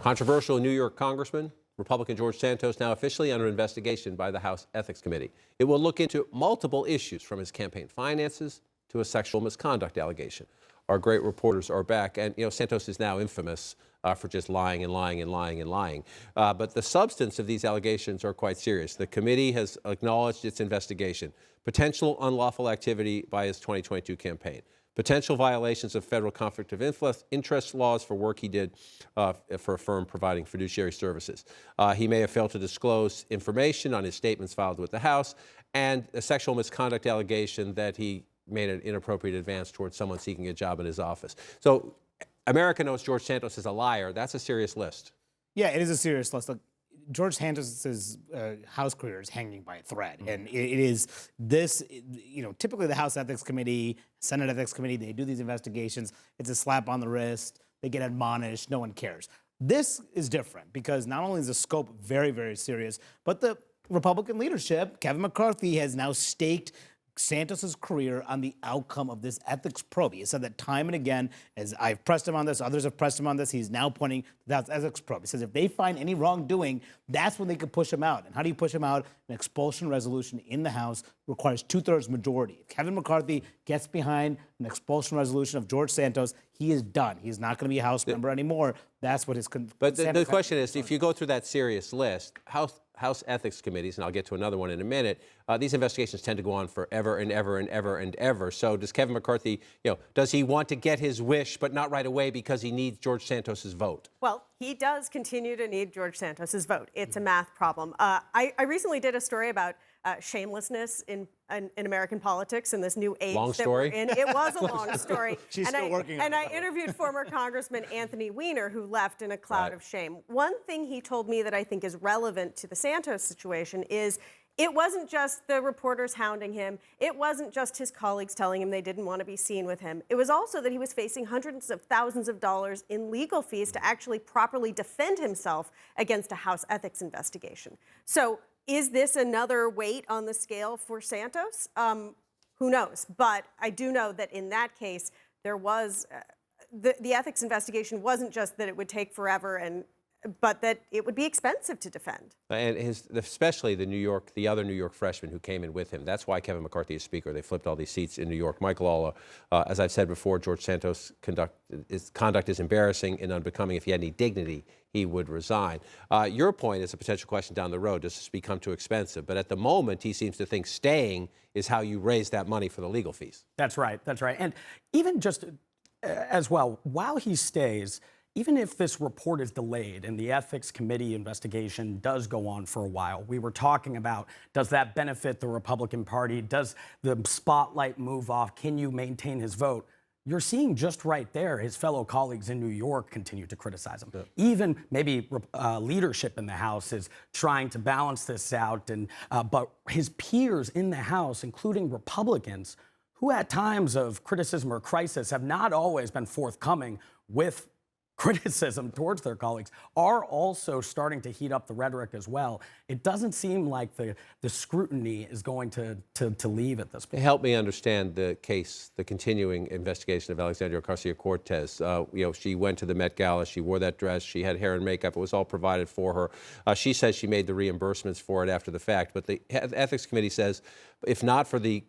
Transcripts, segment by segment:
Controversial New York Congressman, Republican George Santos, now officially under investigation by the House Ethics Committee. It will look into multiple issues, from his campaign finances to a sexual misconduct allegation. Our great reporters are back, and Santos is now infamous for just lying and lying and lying and lying. But the substance of these allegations are quite serious. The committee has acknowledged its investigation. Potential unlawful activity by his 2022 campaign. Potential violations of federal conflict of interest laws for work he did for a firm providing fiduciary services. He may have failed to disclose information on his statements filed with the House, and a sexual misconduct allegation that he made an inappropriate advance towards someone seeking a job in his office. So America knows George Santos is a liar. That's a serious list. Yeah, it is a serious list. Look, George Santos's House career is hanging by a thread, and it is this. Typically the House Ethics Committee, Senate Ethics Committee, they do these investigations. It's a slap on the wrist. They get admonished. No one cares. This is different because not only is the scope very, very serious, but the Republican leadership, Kevin McCarthy, has now staked Santos's career on the outcome of this ethics probe. He said that time and again, as I've pressed him on this, others have pressed him on this, he's now pointing to that ethics probe. He says if they find any wrongdoing, that's when they could push him out. And how do you push him out? An expulsion resolution in the House requires 2/3 majority. If Kevin McCarthy gets behind an expulsion resolution of George Santos, he is done. He's not going to be a House member anymore. That's what his. But the question is, if you go through that serious list, House ethics committees, and I'll get to another one in a minute, these investigations tend to go on forever and ever and ever and ever. So does Kevin McCarthy, does he want to get his wish, but not right away because he needs George Santos's vote? Well, he does continue to need George Santos's vote. It's a math problem. I recently did a story about shamelessness in American politics in this new age long that story. we're in. It was a long story. She's still working on it. And I interviewed former Congressman Anthony Weiner, who left in a cloud of shame. One thing he told me that I think is relevant to the Santos situation is it wasn't just the reporters hounding him. It wasn't just his colleagues telling him they didn't want to be seen with him. It was also that he was facing hundreds of thousands of dollars in legal fees to actually properly defend himself against a House ethics investigation. So is this another weight on the scale for Santos? Who knows? But I do know that in that case, there was the ethics investigation wasn't just that it would take forever but that it would be expensive to defend. And especially the other New York freshman who came in with him. That's why Kevin McCarthy is Speaker. They flipped all these seats in New York. Mike Lawler, as I've said before, George Santos' conduct is embarrassing and unbecoming. If he had any dignity, he would resign. Your point is a potential question down the road. Does this become too expensive? But at the moment, he seems to think staying is how you raise that money for the legal fees. That's right. That's right. And even just as well, while he stays, even if this report is delayed and the Ethics Committee investigation does go on for a while, we were talking about, does that benefit the Republican Party? Does the spotlight move off? Can you maintain his vote? You're seeing just right there his fellow colleagues in New York continue to criticize him. Yeah. Even maybe leadership in the House is trying to balance this out. But his peers in the House, including Republicans, who at times of criticism or crisis have not always been forthcoming with criticism towards their colleagues, are also starting to heat up the rhetoric as well. It doesn't seem like the scrutiny is going to leave at this point. Help me understand the case, the continuing investigation of Alexandria Ocasio-Cortez. She went to the Met Gala, she wore that dress, she had hair and makeup, it was all provided for her. She says she made the reimbursements for it after the fact, but the Ethics Committee says if not for the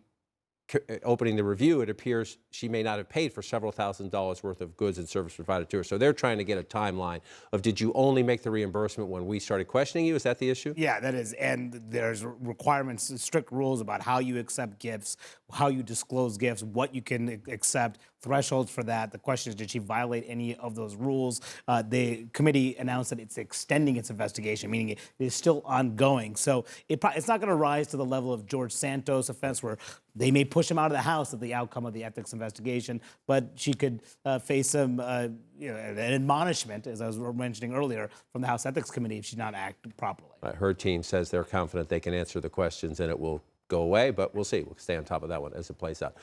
opening the review, it appears she may not have paid for several $1,000s worth of goods and service provided to her. So they're trying to get a timeline of, did you only make the reimbursement when we started questioning you? Is that the issue? Yeah, that is. And there's requirements, strict rules about how you accept gifts, how you disclose gifts, what you can accept, thresholds for that. The question is, did she violate any of those rules? The committee announced that it's extending its investigation, meaning it is still ongoing. So it's not going to rise to the level of George Santos' offense, where they may push him out of the House at the outcome of the ethics investigation, but she could face an admonishment, as I was mentioning earlier, from the House Ethics Committee if she's not acted properly. Her team says they're confident they can answer the questions and it will go away, but we'll see. We'll stay on top of that one as it plays out.